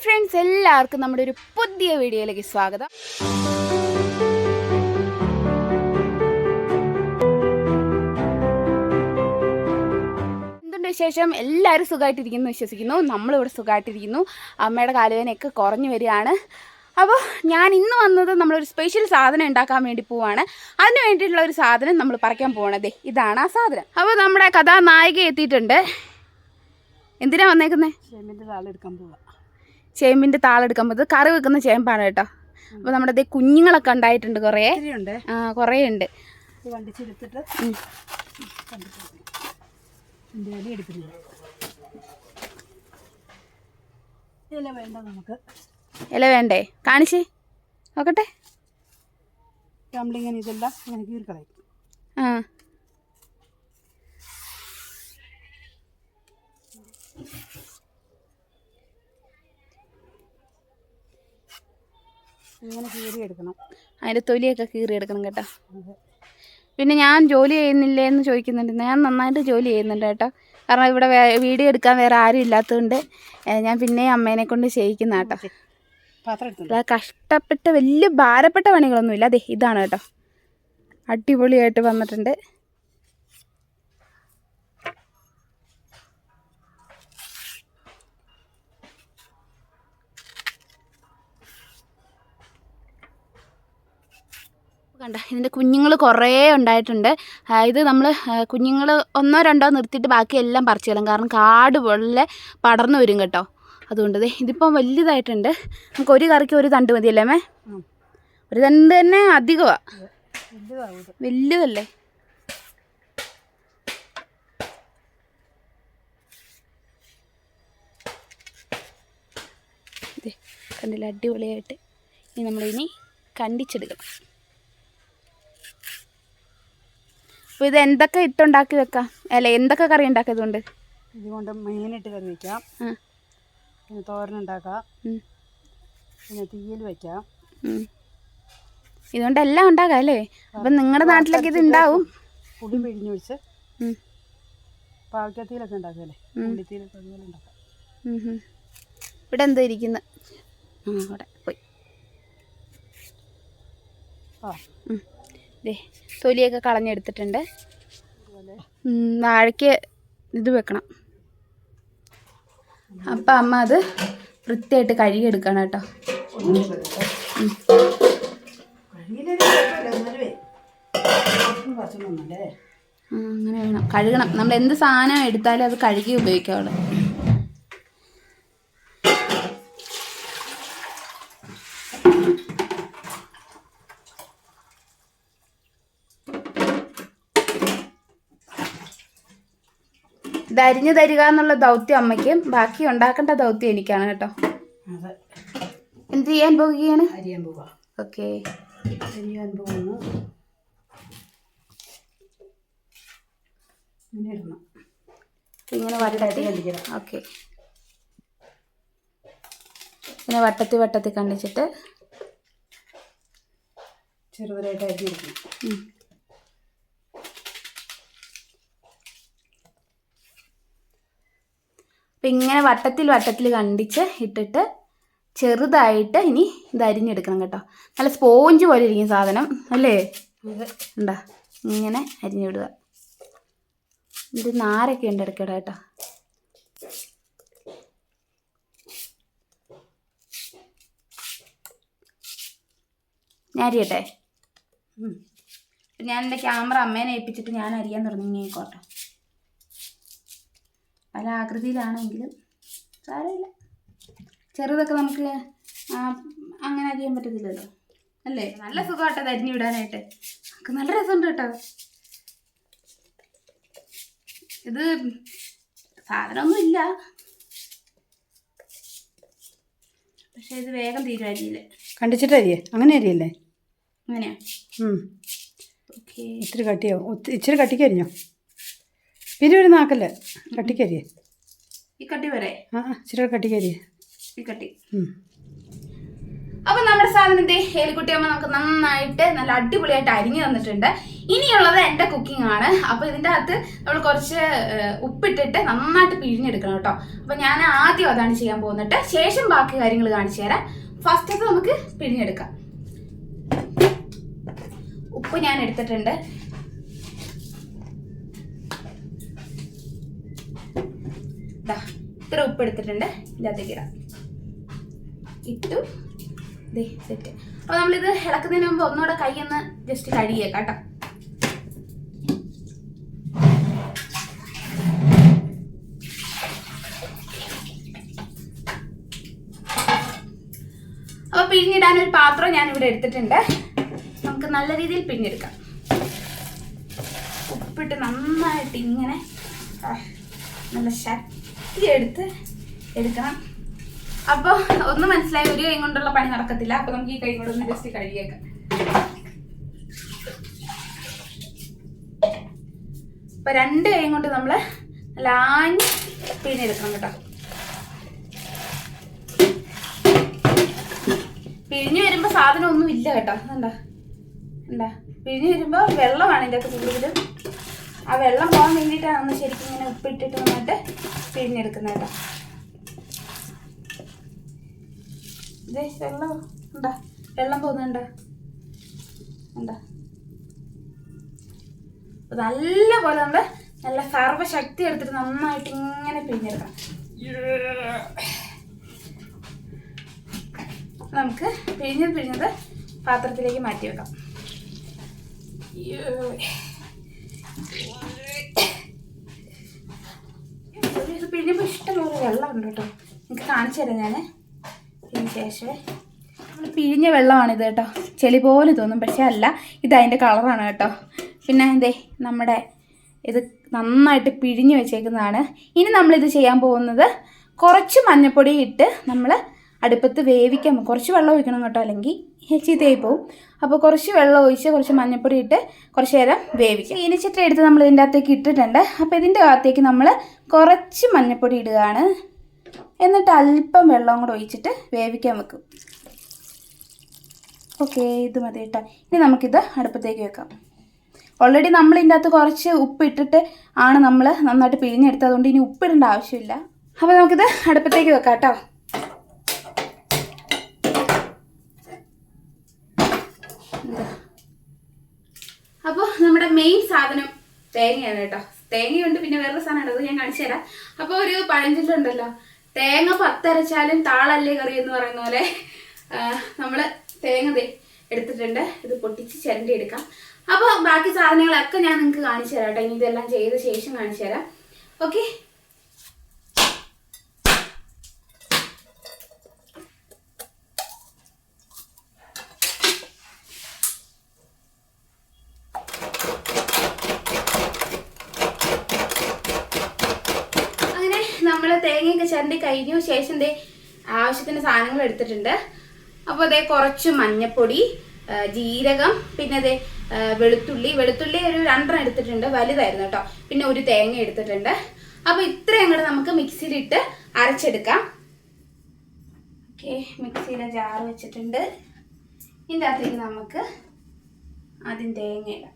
Hi friends, എല്ലാവർക്കും നമ്മുടെ ഒരു പുതിയ വീഡിയോയിലേക്ക് സ്വാഗതം. എന്തുണ്ട് വിശേഷം? എല്ലാവരും സുഖമായിട്ടിരിക്കുന്നു വിശ്വസിക്കുന്നു. നമ്മളിവിടെ സുഖമായിട്ടിരിക്കുന്നു. അമ്മയുടെ കാലുവേദനയൊക്കെ കുറഞ്ഞു വരികയാണ്. അപ്പോൾ ഞാൻ ഇന്ന് വന്നത് നമ്മളൊരു സ്പെഷ്യൽ സാധനം ഉണ്ടാക്കാൻ വേണ്ടി പോവാണ്. അതിന് വേണ്ടിയിട്ടുള്ള ഒരു സാധനം നമ്മൾ പറിക്കാൻ പോകണത് ഇതാണ് ആ സാധനം. അപ്പോൾ നമ്മുടെ കഥാനായിക എത്തിയിട്ടുണ്ട്. എന്തിനാ വന്നേക്കുന്നത്? ചേമ്പിൻ്റെ താളെടുക്കാൻ പോവാ. ചേമ്പിൻ്റെ താളെടുക്കാൻ പോകുന്നത് കറി വെക്കുന്ന ചേമ്പാണ് കേട്ടോ. അപ്പോൾ നമ്മുടെ അതേ കുഞ്ഞുങ്ങളൊക്കെ ഉണ്ടായിട്ടുണ്ട് കുറേ. കുറേ ഉണ്ട്. വണ്ടിച്ചെടുത്തിട്ട് ഇല വേണ്ട, നമുക്ക് ഇല വേണ്ടേ? കാണിച്ച് നോക്കട്ടെ. നമ്മളിങ്ങനെ ഇതെല്ലാം ഇങ്ങനെ കീറിക്കളയും. ഇങ്ങനെ കീറിയെടുക്കണം. അതിൻ്റെ തൊലിയൊക്കെ കീറിയെടുക്കണം കേട്ടോ. പിന്നെ ഞാൻ ജോലി ചെയ്യുന്നില്ലേ എന്ന് ചോദിക്കുന്നുണ്ട്. ഞാൻ നന്നായിട്ട് ജോലി ചെയ്യുന്നുണ്ട് കേട്ടോ. കാരണം ഇവിടെ വീഡിയോ എടുക്കാൻ വേറെ ആരും ഇല്ലാത്തതുകൊണ്ട് ഞാൻ പിന്നെ അമ്മേനെ കൊണ്ട് ചെയ്യിക്കുന്ന കേട്ടോ. കഷ്ടപ്പെട്ട് വലിയ ഭാരപ്പെട്ട പണികളൊന്നുമില്ല. അതെ, ഇതാണ് കേട്ടോ. അടിപൊളിയായിട്ട് വന്നിട്ടുണ്ട്. കണ്ട, ഇതിൻ്റെ കുഞ്ഞുങ്ങൾ കുറേ ഉണ്ടായിട്ടുണ്ട്. ഇത് നമ്മൾ കുഞ്ഞുങ്ങൾ ഒന്നോ രണ്ടോ നിർത്തിയിട്ട് ബാക്കിയെല്ലാം പറിച്ചു കളയും. കാരണം കാട് പോലെ പടർന്നു വരും കേട്ടോ. അതുകൊണ്ട് ഇതിപ്പം വലുതായിട്ടുണ്ട്. നമുക്ക് ഒരു കറിക്ക് ഒരു തണ്ട് മതിയല്ലേ അമ്മേ? ഒരു തണ്ട് തന്നെ അധികമാണ്. വലുതല്ലേ? ഇതേ കണ്ടില്ല, അടിപൊളിയായിട്ട്. ഇനി നമ്മളിനി കണ്ടിച്ചെടുക്കണം. അപ്പോൾ ഇത് എന്തൊക്കെ ഇട്ടുണ്ടാക്കി വെക്കാം? അല്ല, എന്തൊക്കെ കറി ഉണ്ടാക്കാം ഇതുകൊണ്ട്? ഇതുകൊണ്ട് മീനിട്ട് കറി വയ്ക്കാം, പിന്നെ തോരനുണ്ടാക്കാം, പിന്നെ തീയിൽ വയ്ക്കാം. ഇതുകൊണ്ട് എല്ലാം ഉണ്ടാക്കാം അല്ലേ? അപ്പം നിങ്ങളുടെ നാട്ടിലൊക്കെ ഇത് ഉണ്ടാവും. പുളി പിഴിഞ്ഞൊഴിച്ച് പാവയ്ക്കത്തിയിലൊക്കെ ഉണ്ടാക്കുമല്ലേ? പുളിത്തിയിലൊക്കെ അതുപോലെ ഉണ്ടാക്കാം. ഇവിടെ എന്തോ ഇരിക്കുന്നത്? അവിടെ പോയി. ദേ തൊലിയൊക്കെ കളഞ്ഞെടുത്തിട്ടുണ്ട്. വാഴയ്ക്ക് ഇത് വെക്കണം. അപ്പം അമ്മ അത് വൃത്തിയായിട്ട് കഴുകിയെടുക്കണം കേട്ടോ. അങ്ങനെ വേണം, കഴുകണം. നമ്മൾ എന്ത് സാധനം എടുത്താലും അത് കഴുകി ഉപയോഗിക്കാവുള്ളൂ. ഇത് അരിഞ്ഞു തരിക എന്നുള്ള ദൗത്യം അമ്മയ്ക്കും, ബാക്കി ഉണ്ടാക്കേണ്ട ദൗത്യം എനിക്കാണ് കേട്ടോ. എന്ത് ചെയ്യാൻ പോകുകയാണ്? അരിയാൻ പോവാ. ഓക്കെ, അരിയാൻ പോകുന്നു. ഇങ്ങനെ ഇടണം. ഇങ്ങനെ വട്ടത്തി കണ്ടിക്കണം. ഓക്കെ, ഇങ്ങനെ വട്ടത്തി കണ്ടിച്ചിട്ട് ചെറുതായിട്ട് അരിഞ്ഞെടുക്കണം. അപ്പം ഇങ്ങനെ വട്ടത്തിൽ കണ്ടിച്ച് ഇട്ടിട്ട് ചെറുതായിട്ട് ഇനി ഇത് അരിഞ്ഞെടുക്കണം കേട്ടോ. നല്ല സ്പോഞ്ച് പോലെ ഇരിക്കും സാധനം അല്ലേ? ഉണ്ടാ, ഇങ്ങനെ അരിഞ്ഞിടുക. ഇത് നാരൊക്കെ ഉണ്ട് ഇടയ്ക്കിടെ കേട്ടോ. ഞാൻ അരിയട്ടെ? ഞാൻ എൻ്റെ ക്യാമറ അമ്മേനെ ഏൽപ്പിച്ചിട്ട് ഞാൻ അരിയാൻ തുടങ്ങിക്കോട്ടെ. പല ആകൃതിയിലാണെങ്കിലും സാരമില്ല. ചെറുതൊക്കെ നമുക്ക് അങ്ങനെ അരിയാൻ പറ്റത്തില്ലല്ലോ അല്ലേ? നല്ല സുഖമായിട്ടത് അരിഞ്ഞു വിടാനായിട്ട്. നമുക്ക് നല്ല രസമുണ്ട് കേട്ടോ. ഇത് സാധനമൊന്നുമില്ല, പക്ഷെ ഇത് വേഗം തീരും അരിയില്ലേ. കണ്ടിച്ചിട്ട് അരിയേ? അങ്ങനെ അരിയല്ലേ? അങ്ങനെയാ? ഓക്കെ. ഇത്തിരി കട്ടിയോ? ഇച്ചിരി കട്ടിക്ക് അരിഞ്ഞോ? പിന്നെ ഒരു നാക്കല്ലേ കട്ടിക്കരിയേ? ഈ കട്ടി വരെ? ഇച്ചിരി കട്ടിക്കരിയേ? ഈ കട്ടി. അപ്പൊ നമ്മുടെ സാധനത്തെ ഏലിക്കുട്ടിയമ്മ നമുക്ക് നന്നായിട്ട് നല്ല അടിപൊളിയായിട്ട് അരിഞ്ഞു തന്നിട്ടുണ്ട്. ഇനിയുള്ളത് എൻ്റെ കുക്കിംഗ് ആണ്. അപ്പൊ ഇതിൻ്റെ അകത്ത് നമ്മൾ കുറച്ച് ഉപ്പിട്ടിട്ട് നന്നായിട്ട് പിഴിഞ്ഞെടുക്കണം കേട്ടോ. അപ്പൊ ഞാൻ ആദ്യം അതാണ് ചെയ്യാൻ പോകുന്നിട്ട്, ശേഷം ബാക്കി കാര്യങ്ങൾ കാണിച്ചു തരാം. ഫസ്റ്റത്തെ നമുക്ക് പിഴിഞ്ഞെടുക്കാം. ഉപ്പ് ഞാൻ എടുത്തിട്ടുണ്ട്. ഇത്ര ഉപ്പ് എടുത്തിട്ടുണ്ട്, ഇതിനകത്തേക്ക് ഇടാം. ഇട്ടു, സെറ്റ്. അപ്പൊ നമ്മളിത് ഇളക്കുന്നതിന് മുമ്പ് ഒന്നുകൂടെ കൈ ഒന്ന് ജസ്റ്റ് കഴുകിയേക്കാം കേട്ടോ. അപ്പൊ പിഴിഞ്ഞിടാനൊരു പാത്രം ഞാൻ ഇവിടെ എടുത്തിട്ടുണ്ട്. നമുക്ക് നല്ല രീതിയിൽ പിഴിഞ്ഞെടുക്കാം. ഉപ്പിട്ട് നന്നായിട്ട് ഇങ്ങനെ നല്ല ശക്തി എടുക്കണം. അപ്പോൾ ഒന്ന് മനസ്സിലായി, ഒരു കൈ കൊണ്ടുള്ള പണി നടക്കത്തില്ല. അപ്പൊ നമുക്ക് ഈ കൈ കൊണ്ട് ഒന്ന് ജസ്റ്റ് കഴുകിയേക്കാം. അപ്പൊ രണ്ട് കൈ കൊണ്ട് നമ്മള് നല്ല ആഞ്ഞ് പിഴിഞ്ഞെടുക്കണം കേട്ടോ. പിഴിഞ്ഞു വരുമ്പോ സാധനം ഒന്നും ഇല്ല കേട്ടോ. എന്താ പിഴിഞ്ഞു വരുമ്പോ വെള്ളമാണ് ഇതിൻ്റെ അകത്ത് കൂടുതലും. ആ വെള്ളം പോകാൻ വേണ്ടിയിട്ടാണ് നമ്മൾ ശരിക്കും ഇങ്ങനെ ഉപ്പിട്ടിട്ട് വന്നിട്ട് പിഴിഞ്ഞെടുക്കുന്നത് കേട്ടോ. ഇതേ വെള്ളം ഉണ്ടാ, വെള്ളം പോകുന്നുണ്ടോ? എന്താ നല്ല പോലെ നമ്മൾ നല്ല സർവ്വശക്തി എടുത്തിട്ട് നന്നായിട്ട് ഇങ്ങനെ പിഴിഞ്ഞെടുക്കണം. നമുക്ക് പിഴിഞ്ഞത് പാത്രത്തിലേക്ക് മാറ്റി വെക്കാം. പിഴിഞ്ഞപ്പോൾ ഇഷ്ടംപോലെ വെള്ളമുണ്ട് കേട്ടോ. എനിക്ക് കാണിച്ചു തരാം ഞാൻ. ഇതിന് ശേഷം നമ്മൾ പിഴിഞ്ഞ വെള്ളമാണിത് കേട്ടോ. ചെളി പോലെ തോന്നും, പക്ഷെ അല്ല, ഇത് അതിൻ്റെ കളറാണ് കേട്ടോ. പിന്നെ എന്തേ നമ്മുടെ ഇത് നന്നായിട്ട് പിഴിഞ്ഞ് വെച്ചേക്കുന്നതാണ്. ഇനി നമ്മളിത് ചെയ്യാൻ പോകുന്നത് കുറച്ച് മഞ്ഞൾപ്പൊടി ഇട്ട് നമ്മൾ അടുപ്പത്ത് വേവിക്കാൻ. കുറച്ച് വെള്ളം ഒഴിക്കണം കേട്ടോ, അല്ലെങ്കിൽ ചീത്തയായി പോവും. അപ്പോൾ കുറച്ച് വെള്ളം ഒഴിച്ച് കുറച്ച് മഞ്ഞൾപ്പൊടി ഇട്ട് കുറച്ച് നേരം വേവിക്കും. ചീനിച്ചട്ട എടുത്ത് നമ്മൾ ഇതിൻ്റെ അകത്തേക്ക് ഇട്ടിട്ടുണ്ട്. അപ്പോൾ ഇതിൻ്റെ അകത്തേക്ക് നമ്മൾ കുറച്ച് മഞ്ഞൾപ്പൊടി ഇടുകയാണ്. എന്നിട്ട് അല്പം വെള്ളം കൂടെ ഒഴിച്ചിട്ട് വേവിക്കാൻ വെക്കും. ഓക്കെ, ഇത് മതി കേട്ടോ. ഇനി നമുക്കിത് അടുപ്പത്തേക്ക് വെക്കാം. ഓൾറെഡി നമ്മൾ ഇതിൻ്റെ അകത്ത് കുറച്ച് ഉപ്പ് ഇട്ടിട്ട് ആണ് നമ്മൾ നന്നായിട്ട് പിഴിഞ്ഞെടുത്തത്. അതുകൊണ്ട് ഇനി ഉപ്പിടേണ്ട ആവശ്യമില്ല. അപ്പോൾ നമുക്കിത് അടുപ്പത്തേക്ക് വെക്കാം കേട്ടോ. അപ്പോൾ നമ്മുടെ മെയിൻ സാധനം തേങ്ങയാണ് കേട്ടോ. തേങ്ങയുണ്ട്, പിന്നെ വേറൊരു സാധനമുണ്ട്, അത് ഞാൻ കാണിച്ചു തരാം. അപ്പോൾ ഒരു പഴഞ്ചൊല്ലുണ്ടല്ലോ, തേങ്ങ പത്തരച്ചാലും താളല്ലേ കറി എന്ന് പറയുന്ന പോലെ നമ്മൾ തേങ്ങ എടുത്തിട്ടുണ്ട്. ഇത് പൊട്ടിച്ച് ചിരണ്ടി എടുക്കാം. അപ്പോൾ ബാക്കി സാധനങ്ങളൊക്കെ ഞാൻ നിങ്ങൾക്ക് കാണിച്ചു തരാം കേട്ടോ. ഇനി ഇതെല്ലാം ചെയ്ത ശേഷം കാണിച്ചു തരാം. ഓക്കെ, നമ്മൾ തേങ്ങയൊക്കെ ചിരണ്ടി കഴിഞ്ഞു ശേഷം ആവശ്യത്തിന് സാധനങ്ങൾ എടുത്തിട്ടുണ്ട്. അപ്പോൾ കുറച്ച് മഞ്ഞപ്പൊടി, ജീരകം, പിന്നെ വെളുത്തുള്ളി ഒരു 2 എടുത്തിട്ടുണ്ട്, വലുതായിരുന്നു കേട്ടോ. പിന്നെ ഒരു തേങ്ങ എടുത്തിട്ടുണ്ട്. അപ്പോൾ ഇത്രയും കൂടെ നമുക്ക് മിക്സിയിലിട്ട് അരച്ചെടുക്കാം. ഓക്കെ, മിക്സിയിലെ ജാറ് വെച്ചിട്ടുണ്ട്. ഇതിൻ്റെ അകത്തേക്ക് നമുക്ക് ആദ്യം തേങ്ങ ഇടാം.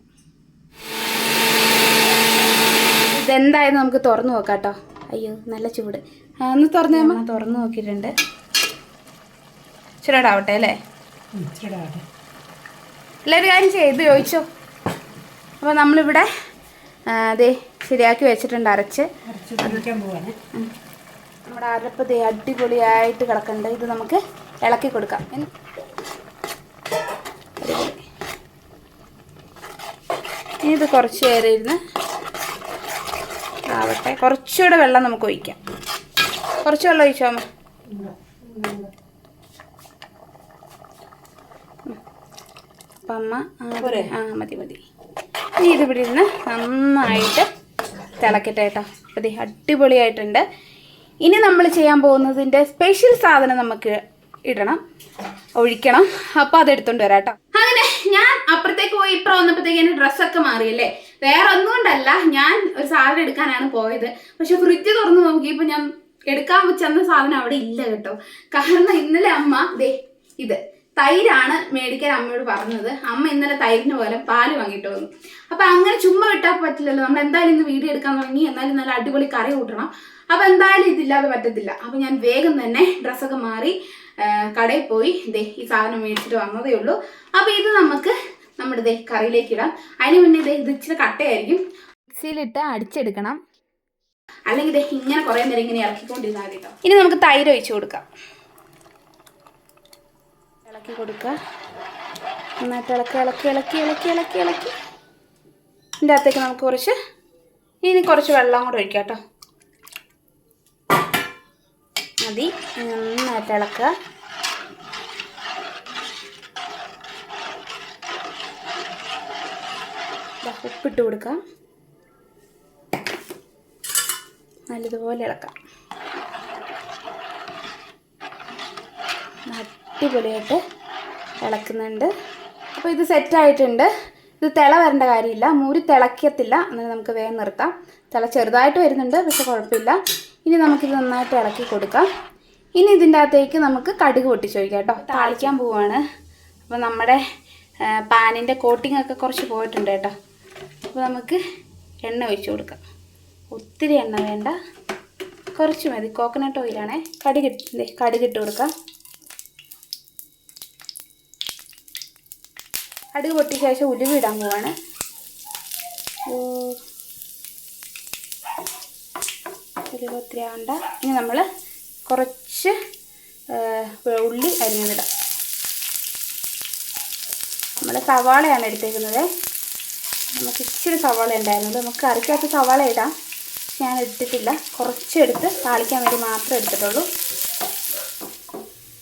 ഇതെന്തായാലും നമുക്ക് തുറന്നു നോക്കാം കേട്ടോ. അയ്യോ, നല്ല ചൂട്. ഒന്ന് തുറന്നു നോക്കിയിട്ടുണ്ട്. ചൂടാവട്ടെ അല്ലേ? എല്ലാവരും കാര്യം ചെയ്ത് ചോദിച്ചോ. അപ്പോൾ നമ്മളിവിടെ ശരിയാക്കി വെച്ചിട്ടുണ്ട് അരച്ച്. നമ്മുടെ അരപ്പ് അടിപൊളിയായിട്ട് കിടക്കുന്നുണ്ട്. ഇത് നമുക്ക് ഇളക്കി കൊടുക്കാം. ഇനി ഇത് കുറച്ച് നേരം ഇരുന്ന് ആവട്ടെ. കുറച്ചുകൂടെ വെള്ളം നമുക്ക് ഒഴിക്കാം. കുറച്ച് വെള്ളം ഒഴിച്ചോ അമ്മ. അപ്പം അമ്മ മതി. ഇനി ഇതിവിടെ ഇരുന്ന് നന്നായിട്ട് തിളക്കട്ടെ കേട്ടോ. അപ്പം അടിപൊളിയായിട്ടുണ്ട്. ഇനി നമ്മൾ ചെയ്യാൻ പോകുന്നതിൻ്റെ സ്പെഷ്യൽ സാധനം നമുക്ക് ഒഴിക്കണം. അപ്പോൾ അതെടുത്തോണ്ട് വരാം കേട്ടോ. അങ്ങനെ ഞാൻ അപ്പുറത്തേക്ക് പോയി ഇപ്പുറം വന്നപ്പോഴത്തേക്ക് എൻ്റെ ഡ്രസ്സൊക്കെ മാറിയല്ലേ. വേറെ ഒന്നുകൊണ്ടല്ല, ഞാൻ ഒരു സാധനം എടുക്കാനാണ് പോയത്. പക്ഷെ ഫ്രിഡ്ജ് തുറന്ന് നോക്കിയപ്പോൾ ഞാൻ എടുക്കാൻ ചെന്ന സാധനം അവിടെ ഇല്ല കേട്ടോ. കാരണം ഇന്നലെ അമ്മ ഇത് തൈരാണ് മേടിക്കാൻ അമ്മയോട് പറഞ്ഞത്. അമ്മ ഇന്നലെ തൈരിന് പോലെ പാല് വാങ്ങിയിട്ട് വന്നു. അപ്പം അങ്ങനെ ചുമ്മാ വിട്ടാൽ പറ്റില്ലല്ലോ, നമ്മൾ എന്തായാലും ഇന്ന് വീഡിയോ എടുക്കാൻ തുടങ്ങി, എന്നാലും നല്ല അടിപൊളി കറി കൂട്ടണം. അപ്പം എന്തായാലും ഇതില്ലാതെ പറ്റത്തില്ല. അപ്പം ഞാൻ വേഗം തന്നെ ഡ്രസ്സൊക്കെ മാറി കടയിൽ പോയി ഈ സാധനം മേടിച്ചിട്ട് വന്നതേ ഉള്ളൂ. അപ്പം ഇത് നമുക്ക് നമ്മുടെ കറിയിലേക്ക് ഇടാം. അതിന് മുന്നേ ഇത് ഇച്ചിരി കട്ടയായിരിക്കും, മിക്സിയിലിട്ട് അടിച്ചെടുക്കണം. അല്ലെങ്കിൽ ഇങ്ങനെ കുറേ നേരം ഇങ്ങനെ ഇറക്കിക്കൊണ്ടിരുന്നാൽ കേട്ടോ. ഇനി നമുക്ക് തൈര് ഒഴിച്ച് കൊടുക്കാം. ഇളക്കി കൊടുക്കുക. നന്നായിട്ട് ഇളക്കി ഇളക്കി ഇളക്കി ഇളക്കി ഇളക്കി ഇളക്കി ഇതിൻ്റെ അകത്തേക്ക് നമുക്ക് ഇനി കുറച്ച് വെള്ളം കൂടെ ഒഴിക്കാം കേട്ടോ. മതി. നന്നായിട്ട് ഇളക്കുക. ഉപ്പിട്ട് കൊടുക്കാം. നല്ലതുപോലെ ഇളക്കാം. അടിപൊളിയായിട്ട് ഇളക്കുന്നുണ്ട്. അപ്പോൾ ഇത് സെറ്റായിട്ടുണ്ട്. ഇത് തിള വരേണ്ട കാര്യമില്ല, മൂരി തിളക്കത്തില്ല. എന്നാൽ നമുക്ക് വേഗം നിർത്താം. തിള ചെറുതായിട്ട് വരുന്നുണ്ട്, പക്ഷെ കുഴപ്പമില്ല. ഇനി നമുക്കിത് നന്നായിട്ട് ഇളക്കി കൊടുക്കാം. ഇനി ഇതിൻ്റെ അകത്തേക്ക് നമുക്ക് കടുക് പൊട്ടിച്ചൊഴിക്കാം കേട്ടോ. താളിക്കാൻ പോവാണ്. അപ്പോൾ നമ്മുടെ പാനിൻ്റെ കോട്ടിംഗ് ഒക്കെ കുറച്ച് പോയിട്ടുണ്ട് കേട്ടോ. അപ്പോൾ നമുക്ക് എണ്ണ ഒഴിച്ച് കൊടുക്കാം. ഒത്തിരി എണ്ണ വേണ്ട, കുറച്ച് മതി. കോക്കനട്ട് ഓയിലാണേ. കടുകിട്ട് കൊടുക്കാം. കടുക് പൊട്ടിയ ശേഷം ഉലുവ ഇടാൻ പോവാണ്. ഉലുവ ഒത്തിരി ആവണ്ട. ഇനി നമ്മൾ കുറച്ച് ഉള്ളി അരിഞ്ഞിടാം. നമ്മൾ സവാളയാണ് എടുത്തേക്കുന്നത്. നമുക്ക് ഇച്ചിരി സവാള ഉണ്ടായിരുന്നത്. നമുക്ക് കറിക്കകത്ത് സവാള ഇടാം, ഞാൻ എടുത്തിട്ടില്ല. കുറച്ചെടുത്ത് താളിക്കാൻ വേണ്ടി മാത്രമേ എടുത്തിട്ടുള്ളൂ.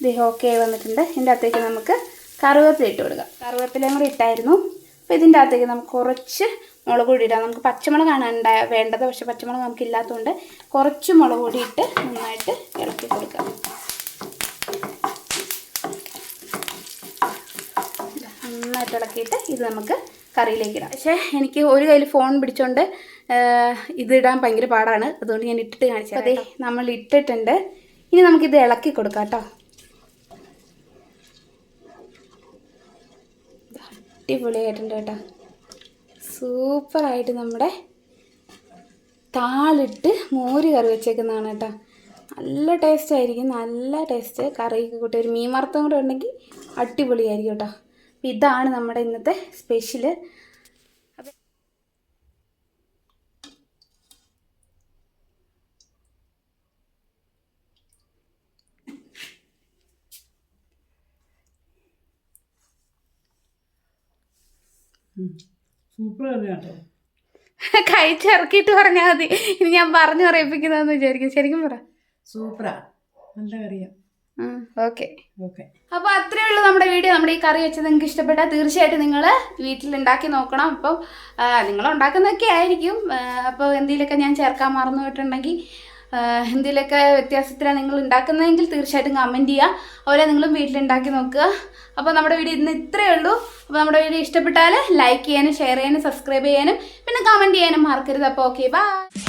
ഇത് ഓക്കെ വന്നിട്ടുണ്ട്. ഇതിൻ്റെ അകത്തേക്ക് നമുക്ക് കറിവേപ്പില ഇട്ട് കൊടുക്കാം. കറിവേപ്പിലയും കൂടി ഇട്ടായിരുന്നു. അപ്പോൾ ഇതിൻ്റെ അകത്തേക്ക് നമുക്ക് കുറച്ച് മുളക് പൊടി ഇടാം. നമുക്ക് പച്ചമുളകാണ് വേണ്ടത്, പക്ഷേ പച്ചമുളക് നമുക്ക് ഇല്ലാത്തതുകൊണ്ട് കുറച്ച് മുളക് പൊടി ഇട്ട് നന്നായിട്ട് ഇളക്കി കൊടുക്കാം. നന്നായിട്ട് ഇളക്കിയിട്ട് ഇത് നമുക്ക് കറിയിലേക്ക് ഇടാം. പക്ഷേ എനിക്ക് ഒരു കയ്യിൽ ഫോൺ പിടിച്ചോണ്ട് ഇതിടാൻ ഭയങ്കര പാടാണ്, അതുകൊണ്ട് ഞാൻ ഇട്ടിട്ട് കാണിച്ചത്. അതെ, നമ്മൾ ഇട്ടിട്ടുണ്ട്. ഇനി നമുക്കിത് ഇളക്കി കൊടുക്കാം കേട്ടോ. അടിപൊളിയായിട്ടുണ്ട് കേട്ടോ. സൂപ്പറായിട്ട് നമ്മുടെ താളിട്ട് മോര് കറി വെച്ചേക്കുന്നതാണ് കേട്ടോ. നല്ല ടേസ്റ്റ് ആയിരിക്കും, നല്ല ടേസ്റ്റ്. കറിയൊക്കെ കൂട്ടി ഒരു മീൻ വറുത്തതും കൂടെ ഉണ്ടെങ്കിൽ അടിപൊളിയായിരിക്കും കേട്ടോ. അപ്പോൾ ഇതാണ് നമ്മുടെ ഇന്നത്തെ സ്പെഷ്യൽ. സൂപ്പർ കേട്ടോ. കഴിച്ചിറക്കിയിട്ട് പറഞ്ഞാൽ മതി. ഇനി ഞാൻ പറഞ്ഞു പറയിപ്പിക്കുന്നതെന്ന് വിചാരിക്കും. ശരിക്കും പറ. സൂപ്പറാ, നല്ല കറിയാ. ഓക്കെ. അപ്പോൾ അത്രയേ ഉള്ളൂ നമ്മുടെ വീഡിയോ. നമ്മുടെ ഈ കറി വെച്ചത് നിങ്ങൾക്ക് ഇഷ്ടപ്പെട്ടാൽ തീർച്ചയായിട്ടും നിങ്ങൾ വീട്ടിലുണ്ടാക്കി നോക്കണം. അപ്പം നിങ്ങൾ ഉണ്ടാക്കുന്നതൊക്കെ ആയിരിക്കും. അപ്പോൾ എന്തെങ്കിലുമൊക്കെ ഞാൻ ചേർക്കാൻ മറന്നു പോയിട്ടുണ്ടെങ്കിൽ, എന്തെങ്കിലുമൊക്കെ വ്യത്യാസത്തിലാണ് നിങ്ങൾ ഉണ്ടാക്കുന്നതെങ്കിൽ തീർച്ചയായിട്ടും കമൻറ്റ് ചെയ്യുക. അതുപോലെ നിങ്ങളും വീട്ടിലുണ്ടാക്കി നോക്കുക. അപ്പോൾ നമ്മുടെ വീഡിയോ ഇന്ന് ഇത്രയേ ഉള്ളൂ. അപ്പോൾ നമ്മുടെ വീഡിയോ ഇഷ്ടപ്പെട്ടാൽ ലൈക്ക് ചെയ്യാനും ഷെയർ ചെയ്യാനും സബ്സ്ക്രൈബ് ചെയ്യാനും പിന്നെ കമൻറ്റ് ചെയ്യാനും മറക്കരുത്. അപ്പോൾ ഓക്കെ, ബൈ.